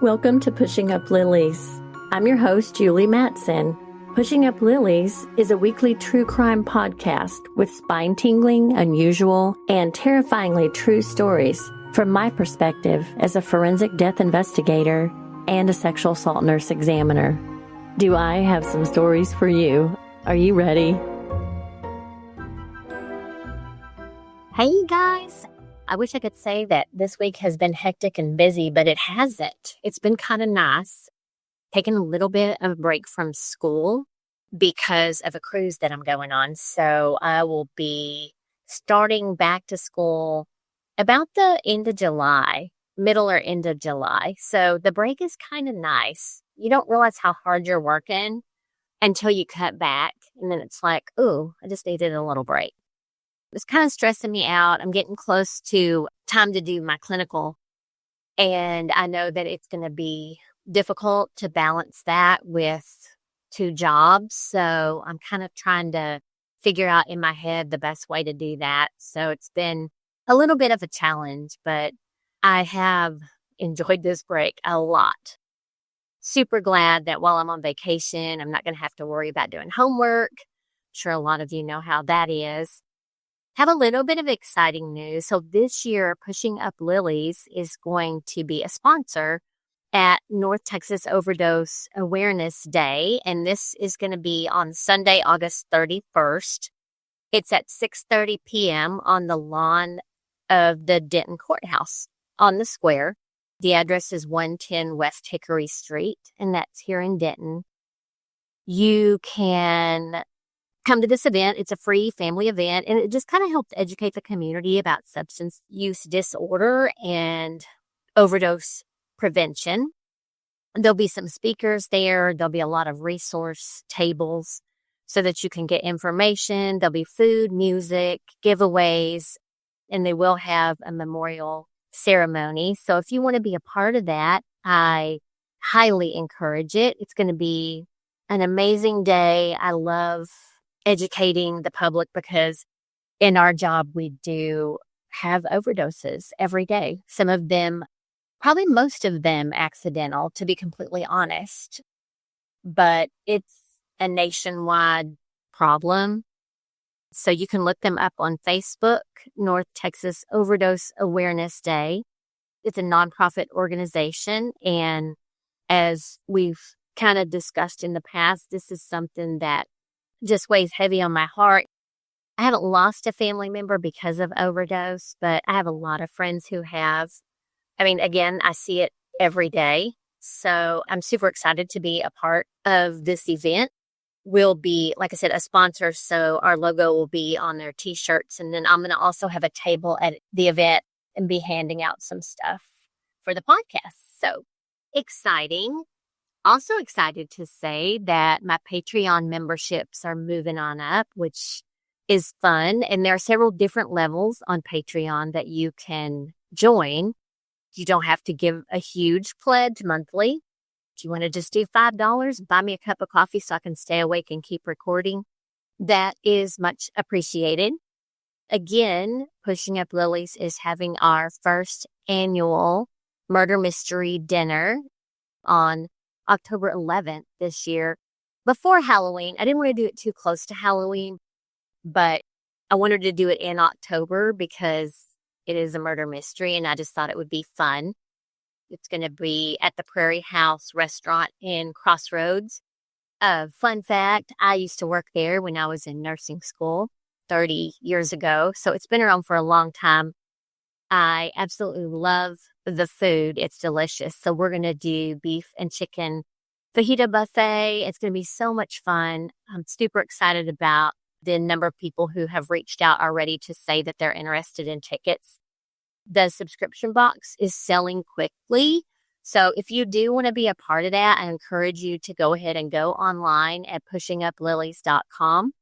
Welcome to Pushing Up Lilies. I'm your host, Julie Mattson. Pushing Up Lilies is a weekly true crime podcast with spine-tingling, unusual, and terrifyingly true stories from my perspective as a forensic death investigator and a sexual assault nurse examiner. Do I have some stories for you? Are you ready? Hey, you guys. I wish I could say that this week has been hectic and busy, but it hasn't. It's been kind of nice taking a little bit of a break from school because of a cruise that I'm going on. So I will be starting back to school about the end of July, middle or end of July. So the break is kind of nice. You don't realize how hard you're working until you cut back. And then it's like, ooh, I just needed a little break. It's kind of stressing me out. I'm getting close to time to do my clinical. And I know that it's going to be difficult to balance that with 2 jobs. So I'm kind of trying to figure out in my head the best way to do that. So it's been a little bit of a challenge, but I have enjoyed this break a lot. Super glad that while I'm on vacation, I'm not going to have to worry about doing homework. I'm sure a lot of you know how that is. Have a little bit of exciting news. So this year, Pushing Up Lilies is going to be a sponsor at North Texas Overdose Awareness Day. And this is going to be on Sunday, August 31st. It's at 6:30 p.m. on the lawn of the Denton Courthouse on the square. The address is 110 West Hickory Street, and that's here in Denton. You can come to this event. It's a free family event, and it just kind of helps educate the community about substance use disorder and overdose prevention. There'll be some speakers there. There'll be a lot of resource tables so that you can get information. There'll be food, music, giveaways, and they will have a memorial ceremony. So if you want to be a part of that, I highly encourage it. It's going to be an amazing day. I love educating the public because in our job, we do have overdoses every day. Some of them, probably most of them accidental, to be completely honest, but it's a nationwide problem. So you can look them up on Facebook, North Texas Overdose Awareness Day. It's a nonprofit organization. And as we've kind of discussed in the past, this is something that just weighs heavy on my heart. I haven't lost a family member because of overdose, but I have a lot of friends who have. I mean, again, I see it every day. So I'm super excited to be a part of this event. We'll be, like I said, a sponsor. So our logo will be on their t-shirts. And then I'm going to also have a table at the event and be handing out some stuff for the podcast. So exciting. Also excited to say that my Patreon memberships are moving on up, which is fun. And there are several different levels on Patreon that you can join. You don't have to give a huge pledge monthly. If you want to just do $5, buy me a cup of coffee so I can stay awake and keep recording. That is much appreciated. Again, Pushing Up Lilies is having our first annual murder mystery dinner on October 11th this year, before Halloween. I didn't want to do it too close to Halloween, but I wanted to do it in October because it is a murder mystery, and I just thought it would be fun. It's going to be at the Prairie House restaurant in Crossroads. Fun fact, I used to work there when I was in nursing school 30 years ago, so it's been around for a long time. I absolutely love the food. It's delicious. So we're going to do beef and chicken fajita buffet. It's going to be so much fun. I'm super excited about the number of people who have reached out already to say that they're interested in tickets. The subscription box is selling quickly. So if you do want to be a part of that, I encourage you to go ahead and go online at pushinguplilies.com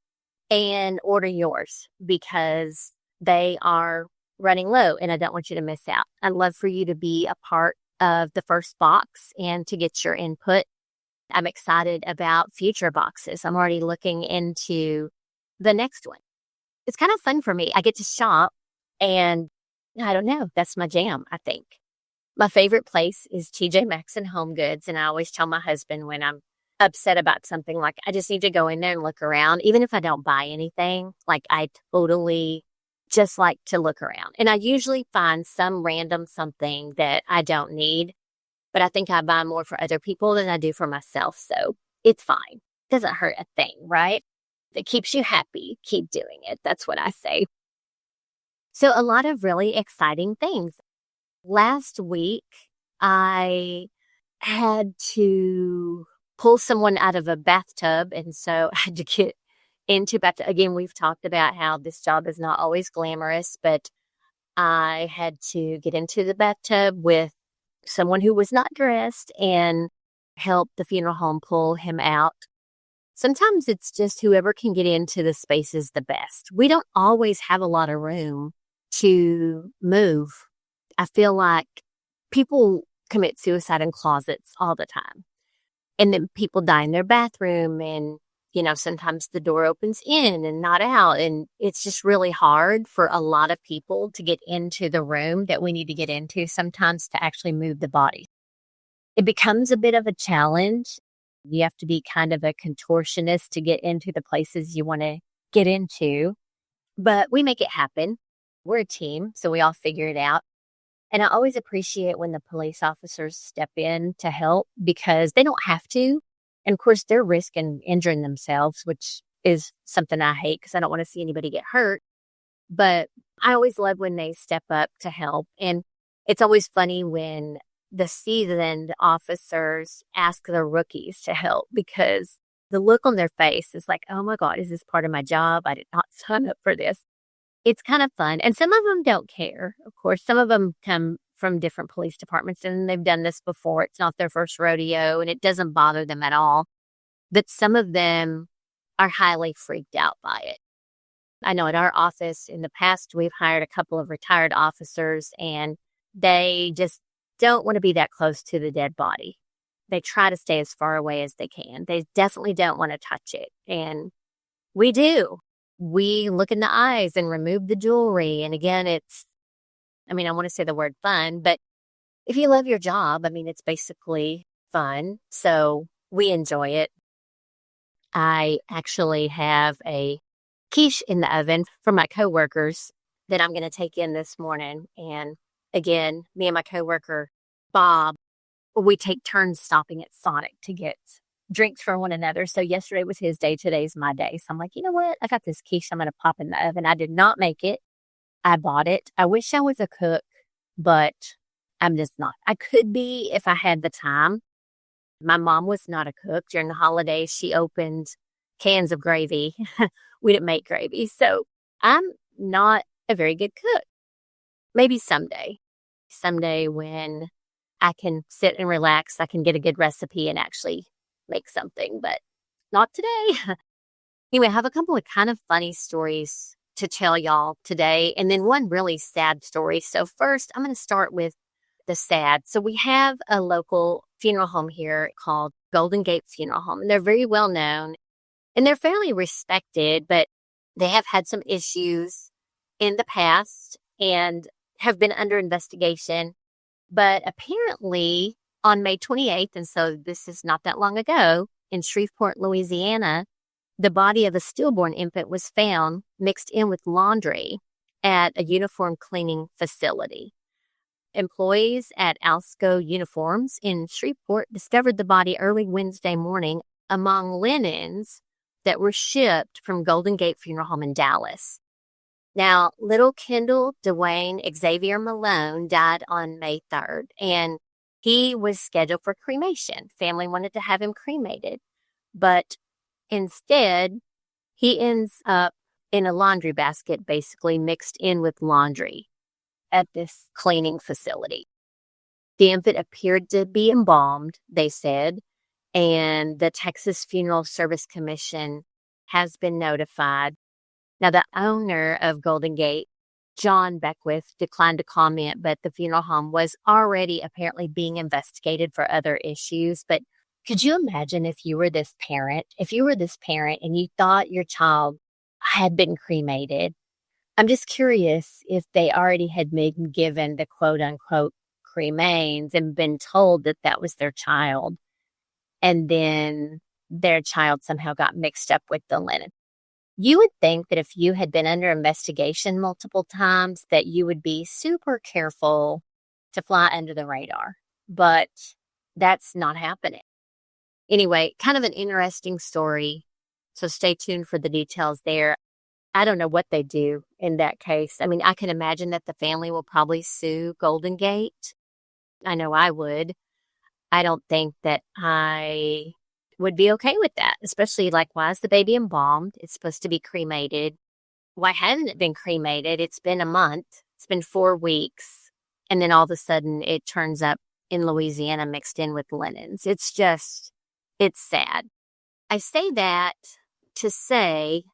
and order yours because they are running low and I don't want you to miss out. I'd love for you to be a part of the first box and to get your input. I'm excited about future boxes. I'm already looking into the next one. It's kind of fun for me. I get to shop and I don't know, that's my jam, I think. My favorite place is TJ Maxx and Home Goods. And I always tell my husband when I'm upset about something, like, I just need to go in there and look around. Even if I don't buy anything, like, I totally just like to look around. And I usually find some random something that I don't need, but I think I buy more for other people than I do for myself. So it's fine. Doesn't hurt a thing, right? If it keeps you happy, keep doing it. That's what I say. So a lot of really exciting things. Last week, I had to pull someone out of a bathtub. And so I had to get into bathtub. Again, we've talked about how this job is not always glamorous, but I had to get into the bathtub with someone who was not dressed and help the funeral home pull him out. Sometimes it's just whoever can get into the space is the best. We don't always have a lot of room to move. I feel like people commit suicide in closets all the time. And then people die in their bathroom, and, sometimes the door opens in and not out. And it's just really hard for a lot of people to get into the room that we need to get into sometimes to actually move the body. It becomes a bit of a challenge. You have to be kind of a contortionist to get into the places you want to get into, but we make it happen. We're a team, so we all figure it out. And I always appreciate when the police officers step in to help, because they don't have to. And of course, they're risking injuring themselves, which is something I hate because I don't want to see anybody get hurt. But I always love when they step up to help. And it's always funny when the seasoned officers ask the rookies to help, because the look on their face is like, oh my God, is this part of my job? I did not sign up for this. It's kind of fun. And some of them don't care. Of course, some of them come from different police departments and they've done this before. It's not their first rodeo and it doesn't bother them at all. But some of them are highly freaked out by it. I know at our office in the past, we've hired a couple of retired officers and they just don't want to be that close to the dead body. They try to stay as far away as they can. They definitely don't want to touch it. And we do. We look in the eyes and remove the jewelry. And again, I want to say the word fun, but if you love your job, it's basically fun. So we enjoy it. I actually have a quiche in the oven for my coworkers that I'm going to take in this morning. And again, me and my coworker, Bob, we take turns stopping at Sonic to get drinks for one another. So yesterday was his day. Today's my day. So I'm like, you know what? I got this quiche I'm going to pop in the oven. I did not make it. I bought it. I wish I was a cook, but I'm just not. I could be if I had the time. My mom was not a cook. During the holidays, she opened cans of gravy. We didn't make gravy. So I'm not a very good cook. Maybe someday when I can sit and relax, I can get a good recipe and actually make something, but not today. Anyway, I have a couple of kind of funny stories to tell y'all today, and then one really sad story. So first, I'm going to start with the sad. So we have a local funeral home here called Golden Gate Funeral Home, and they're very well known, and they're fairly respected, but they have had some issues in the past and have been under investigation. But apparently on May 28th, and so this is not that long ago, in Shreveport, Louisiana, the body of a stillborn infant was found mixed in with laundry at a uniform cleaning facility. Employees at Alsco Uniforms in Shreveport discovered the body early Wednesday morning among linens that were shipped from Golden Gate Funeral Home in Dallas. Now, little Kendall Dwayne Xavier Malone died on May 3rd, and he was scheduled for cremation. Family wanted to have him cremated, but instead, he ends up in a laundry basket, basically mixed in with laundry at this cleaning facility. The infant appeared to be embalmed, they said, and the Texas Funeral Service Commission has been notified. Now, the owner of Golden Gate, John Beckwith, declined to comment, but the funeral home was already apparently being investigated for other issues. But could you imagine if you were this parent and you thought your child had been cremated? I'm just curious if they already had been given the quote unquote remains and been told that that was their child. And then their child somehow got mixed up with the linen. You would think that if you had been under investigation multiple times, that you would be super careful to fly under the radar, but that's not happening. Anyway, kind of an interesting story. So stay tuned for the details there. I don't know what they do in that case. I mean, I can imagine that the family will probably sue Golden Gate. I know I would. I don't think that I would be okay with that, especially like, why is the baby embalmed? It's supposed to be cremated. Why hadn't it been cremated? It's been a month. It's been 4 weeks. And then all of a sudden it turns up in Louisiana mixed in with linens. It's sad. I say that to say,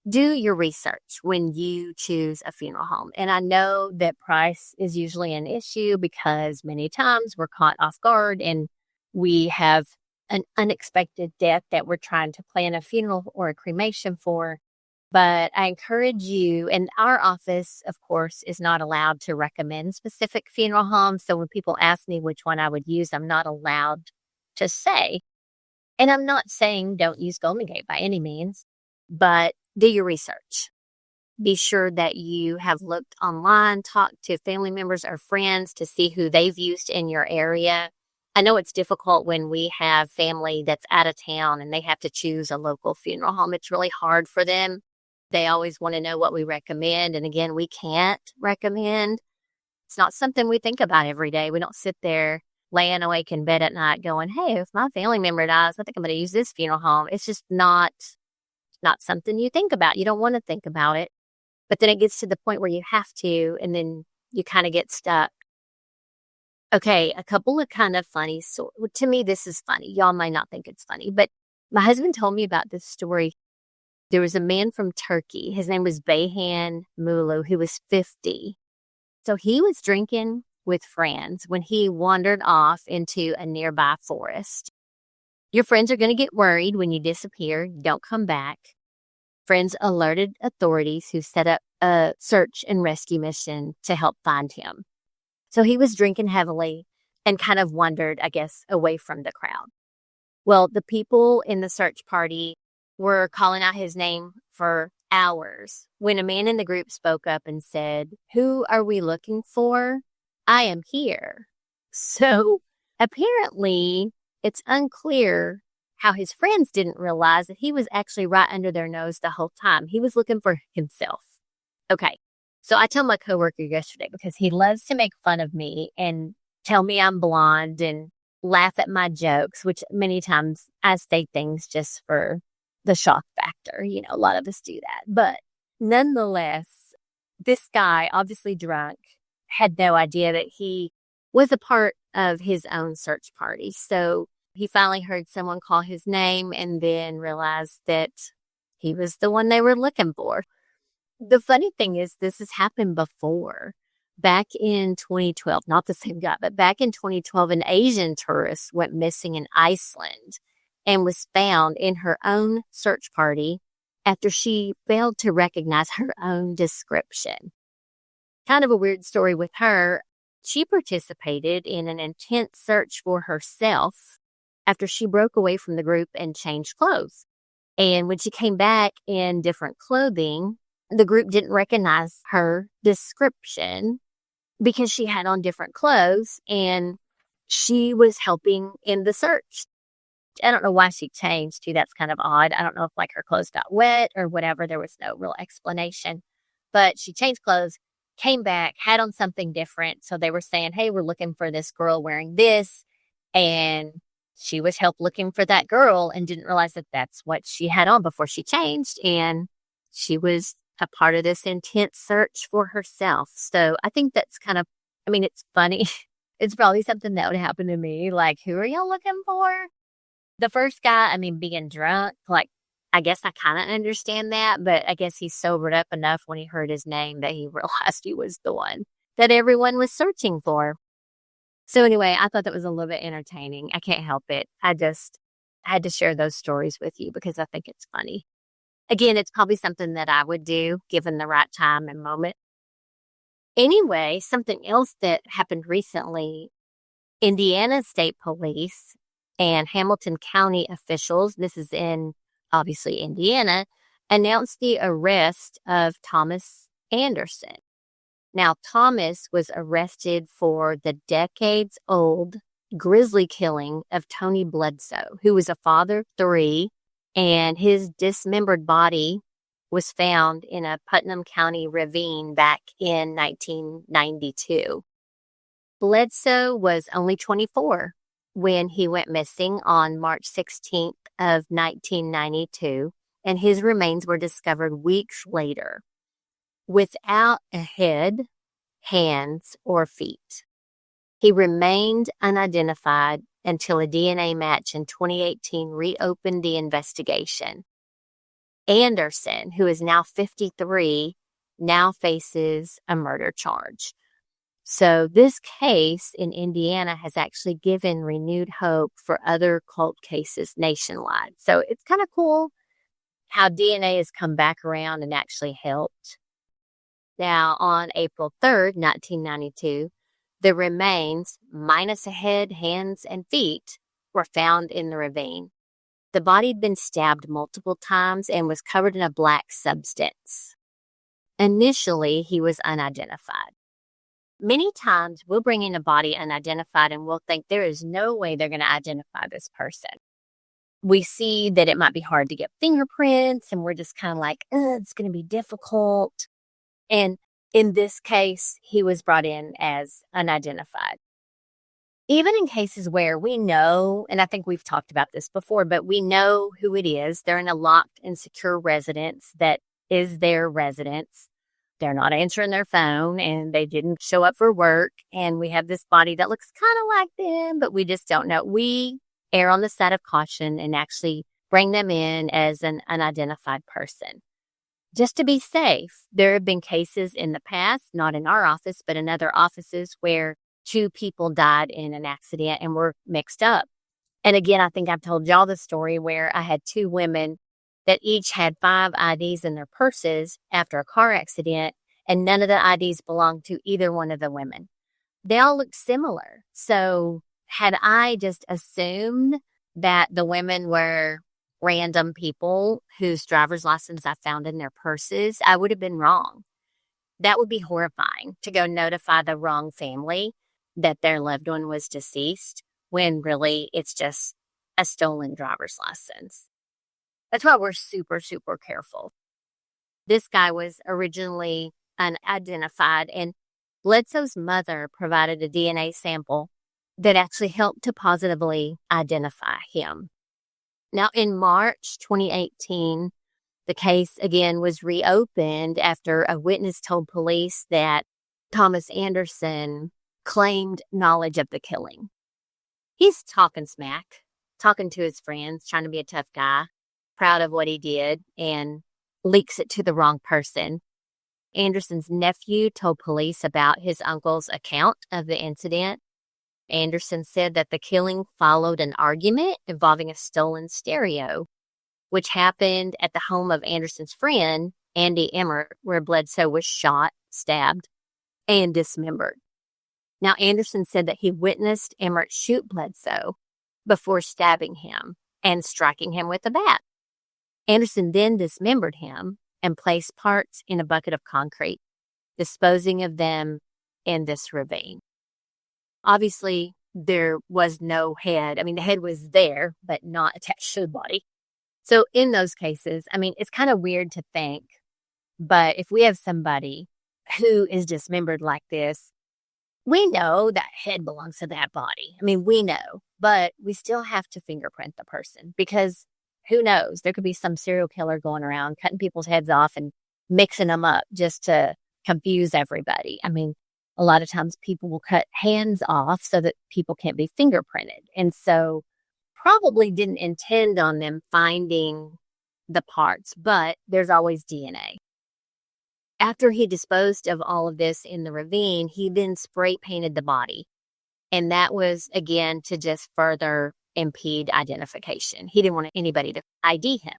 do your research when you choose a funeral home. And I know that price is usually an issue because many times we're caught off guard and we have an unexpected death that we're trying to plan a funeral or a cremation for. But I encourage you, and our office, of course, is not allowed to recommend specific funeral homes. So when people ask me which one I would use, I'm not allowed to say. And I'm not saying don't use Golden Gate by any means, but do your research. Be sure that you have looked online, talked to family members or friends to see who they've used in your area. I know it's difficult when we have family that's out of town and they have to choose a local funeral home. It's really hard for them. They always want to know what we recommend. And again, we can't recommend. It's not something we think about every day. We don't sit there laying awake in bed at night going, hey, if my family member dies, I think I'm going to use this funeral home. It's just not something you think about. You don't want to think about it. But then it gets to the point where you have to, and then you kind of get stuck. Okay, a couple of kind of funny, to me, this is funny. Y'all might not think it's funny, but my husband told me about this story. There was a man from Turkey. His name was Bayhan Mulu, who was 50. So he was drinking with friends when he wandered off into a nearby forest. Your friends are going to get worried when you disappear. Don't come back. Friends alerted authorities who set up a search and rescue mission to help find him. So he was drinking heavily and kind of wandered, I guess, away from the crowd. Well, the people in the search party were calling out his name for hours when a man in the group spoke up and said, "Who are we looking for? I am here." So apparently it's unclear how his friends didn't realize that he was actually right under their nose the whole time. He was looking for himself. Okay. So I told my coworker yesterday, because he loves to make fun of me and tell me I'm blonde and laugh at my jokes, which many times I say things just for the shock factor. You know, a lot of us do that. But nonetheless, this guy, obviously drunk, had no idea that he was a part of his own search party. So he finally heard someone call his name and then realized that he was the one they were looking for. The funny thing is, this has happened before. Back in 2012, not the same guy, but back in 2012, an Asian tourist went missing in Iceland and was found in her own search party after she failed to recognize her own description. Kind of a weird story with her. She participated in an intense search for herself after she broke away from the group and changed clothes. And when she came back in different clothing, the group didn't recognize her description because she had on different clothes and she was helping in the search. I don't know why she changed too. That's kind of odd. I don't know if like her clothes got wet or whatever. There was no real explanation, but she changed clothes, came back, had on something different. So they were saying, hey, we're looking for this girl wearing this. And she was help looking for that girl and didn't realize that that's what she had on before she changed. And she was a part of this intense search for herself. So I think that's kind of, I mean, it's funny. It's probably something that would happen to me. Like, who are y'all looking for? The first guy, I mean, being drunk, like, I guess I kind of understand that, but I guess he sobered up enough when he heard his name that he realized he was the one that everyone was searching for. So anyway, I thought that was a little bit entertaining. I can't help it. I just had to share those stories with you because I think it's funny. Again, it's probably something that I would do given the right time and moment. Anyway, something else that happened recently, Indiana State Police and Hamilton County officials, this is in obviously Indiana, announced the arrest of Thomas Anderson. Now, Thomas was arrested for the decades-old grisly killing of Tony Bledsoe, who was a father of 3, and his dismembered body was found in a Putnam County ravine back in 1992. Bledsoe was only 24 when he went missing on March 16th of 1992, and his remains were discovered weeks later without a head, hands, or feet. He remained unidentified until a DNA match in 2018 reopened the investigation. Anderson, who is now 53, now faces a murder charge. So this case in Indiana has actually given renewed hope for other cult cases nationwide. So it's kind of cool how DNA has come back around and actually helped. Now, on April 3rd, 1992, the remains, minus a head, hands, and feet, were found in the ravine. The body had been stabbed multiple times and was covered in a black substance. Initially, he was unidentified. Many times, we'll bring in a body unidentified and we'll think there is no way they're going to identify this person. We see that it might be hard to get fingerprints, and we're just kind of like, it's going to be difficult. And in this case, he was brought in as unidentified. Even in cases where we know, and I think we've talked about this before, but we know who it is. They're in a locked and secure residence that is their residence. They're not answering their phone, and they didn't show up for work. And we have this body that looks kind of like them, but we just don't know. We err on the side of caution and actually bring them in as an unidentified person. Just to be safe, there have been cases in the past, not in our office, but in other offices where 2 people died in an accident and were mixed up. And again, I think I've told y'all the story where I had 2 women that each had 5 IDs in their purses after a car accident, and none of the IDs belonged to either one of the women. They all looked similar. So had I just assumed that the women were random people whose driver's license I found in their purses, I would have been wrong. That would be horrifying to go notify the wrong family that their loved one was deceased when really it's just a stolen driver's license. That's why we're super, super careful. This guy was originally unidentified, and Bledsoe's mother provided a DNA sample that actually helped to positively identify him. Now, in March 2018, the case again was reopened after a witness told police that Thomas Anderson claimed knowledge of the killing. He's talking smack, talking to his friends, trying to be a tough guy, proud of what he did, and leaks it to the wrong person. Anderson's nephew told police about his uncle's account of the incident. Anderson said that the killing followed an argument involving a stolen stereo, which happened at the home of Anderson's friend, Andy Emmert, where Bledsoe was shot, stabbed, and dismembered. Now, Anderson said that he witnessed Emmert shoot Bledsoe before stabbing him and striking him with a bat. Anderson then dismembered him and placed parts in a bucket of concrete, disposing of them in this ravine. Obviously, there was no head. I mean, the head was there, but not attached to the body. So in those cases, I mean, it's kind of weird to think, but if we have somebody who is dismembered like this, we know that head belongs to that body. I mean, we know, but we still have to fingerprint the person because who knows? There could be some serial killer going around cutting people's heads off and mixing them up just to confuse everybody. I mean, a lot of times people will cut hands off so that people can't be fingerprinted. And so probably didn't intend on them finding the parts, but there's always DNA. After he disposed of all of this in the ravine, he then spray painted the body. And that was, again, to just further impede identification. He didn't want anybody to ID him.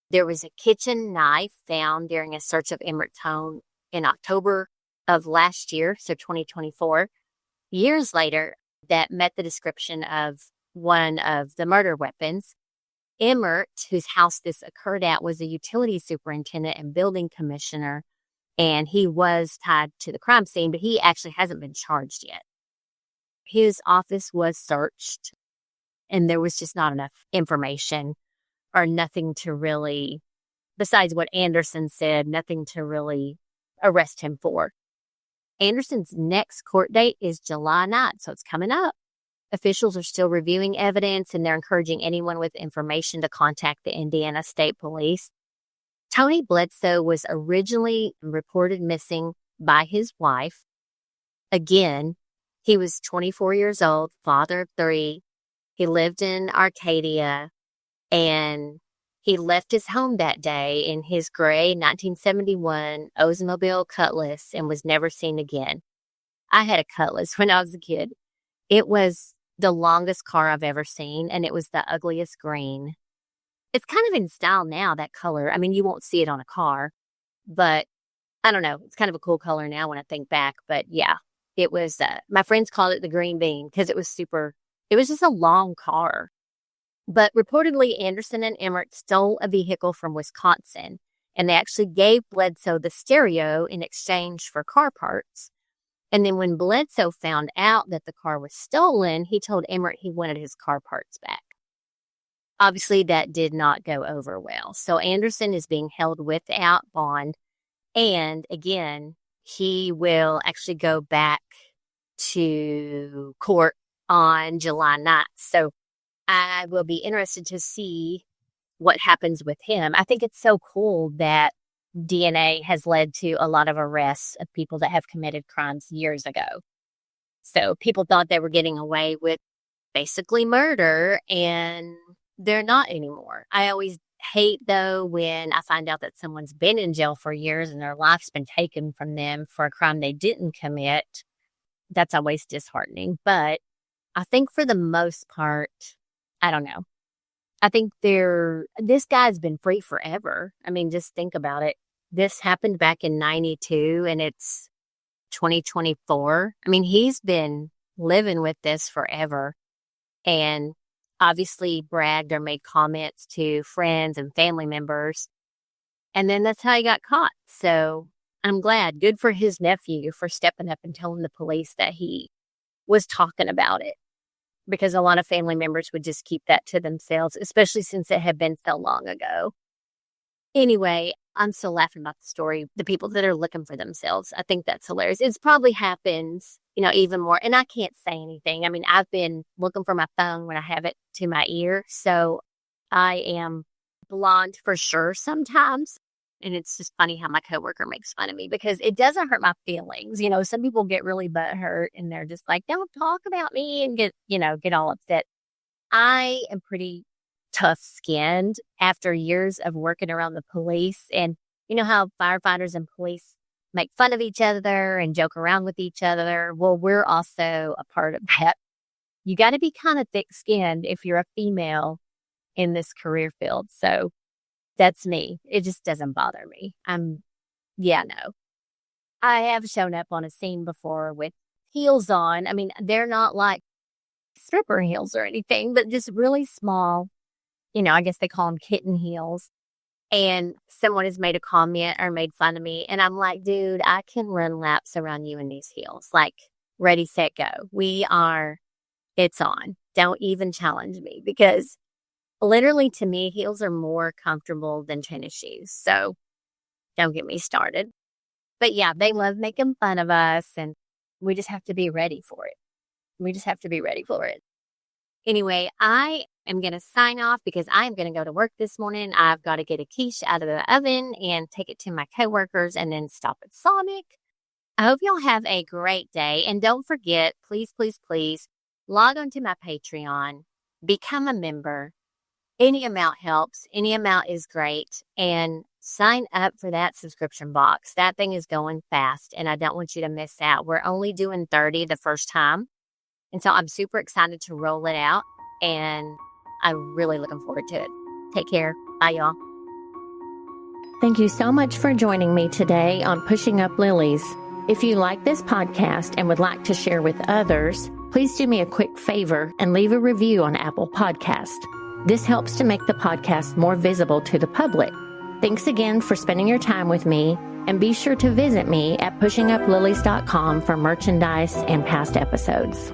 There was a kitchen knife found during a search of Emmert's home in October of last year, so 2024, years later, that met the description of one of the murder weapons. Emmert, whose house this occurred at, was a utility superintendent and building commissioner, and he was tied to the crime scene, but he actually hasn't been charged yet. His office was searched, and there was just not enough information or nothing to really, besides what Anderson said, nothing to really arrest him for. Anderson's next court date is July 9th, so it's coming up. Officials are still reviewing evidence, and they're encouraging anyone with information to contact the Indiana State Police. Tony Bledsoe was originally reported missing by his wife. Again, he was 24 years old, father of 3. He lived in Arcadia, and he left his home that day in his gray 1971 Oldsmobile Cutlass and was never seen again. I had a Cutlass when I was a kid. It was the longest car I've ever seen, and it was the ugliest green. It's kind of in style now, that color. I mean, you won't see it on a car, but I don't know. It's kind of a cool color now when I think back. But yeah, it was, my friends called it the green bean because it was just a long car. But reportedly, Anderson and Emmert stole a vehicle from Wisconsin, and they actually gave Bledsoe the stereo in exchange for car parts. And then when Bledsoe found out that the car was stolen, he told Emmert he wanted his car parts back. Obviously, that did not go over well. So Anderson is being held without bond. And again, he will actually go back to court on July 9th. So I will be interested to see what happens with him. I think it's so cool that DNA has led to a lot of arrests of people that have committed crimes years ago. So people thought they were getting away with basically murder, and they're not anymore. I always hate, though, when I find out that someone's been in jail for years and their life's been taken from them for a crime they didn't commit. That's always disheartening. But I think for the most part, I don't know. I think this guy's been free forever. I mean, just think about it. This happened back in 92 and it's 2024. I mean, he's been living with this forever and obviously bragged or made comments to friends and family members. And then that's how he got caught. So I'm glad. Good for his nephew for stepping up and telling the police that he was talking about it. Because a lot of family members would just keep that to themselves, especially since it had been so long ago. Anyway, I'm still laughing about the story. The people that are looking for themselves, I think that's hilarious. It probably happens, even more. And I can't say anything. I mean, I've been looking for my phone when I have it to my ear. So I am blonde for sure sometimes. And it's just funny how my coworker makes fun of me because it doesn't hurt my feelings. Some people get really butthurt and they're just like, don't talk about me and get all upset. I am pretty tough skinned after years of working around the police. And you know how firefighters and police make fun of each other and joke around with each other? Well, we're also a part of that. You got to be kind of thick skinned if you're a female in this career field. So that's me. It just doesn't bother me. No. I have shown up on a scene before with heels on. I mean, they're not like stripper heels or anything, but just really small. I guess they call them kitten heels. And someone has made a comment or made fun of me. And I'm like, dude, I can run laps around you in these heels. Like, ready, set, go. It's on. Don't even challenge me because literally, to me, heels are more comfortable than tennis shoes. So don't get me started. But yeah, they love making fun of us and we just have to be ready for it. Anyway, I am going to sign off because I am going to go to work this morning. I've got to get a quiche out of the oven and take it to my coworkers and then stop at Sonic. I hope y'all have a great day. And don't forget, please, please, please log on to my Patreon, become a member. Any amount helps. Any amount is great. And sign up for that subscription box. That thing is going fast, and I don't want you to miss out. We're only doing 30 the first time. And so I'm super excited to roll it out, and I'm really looking forward to it. Take care. Bye, y'all. Thank you so much for joining me today on Pushing Up Lilies. If you like this podcast and would like to share with others, please do me a quick favor and leave a review on Apple Podcast. This helps to make the podcast more visible to the public. Thanks again for spending your time with me, and be sure to visit me at pushinguplilies.com for merchandise and past episodes.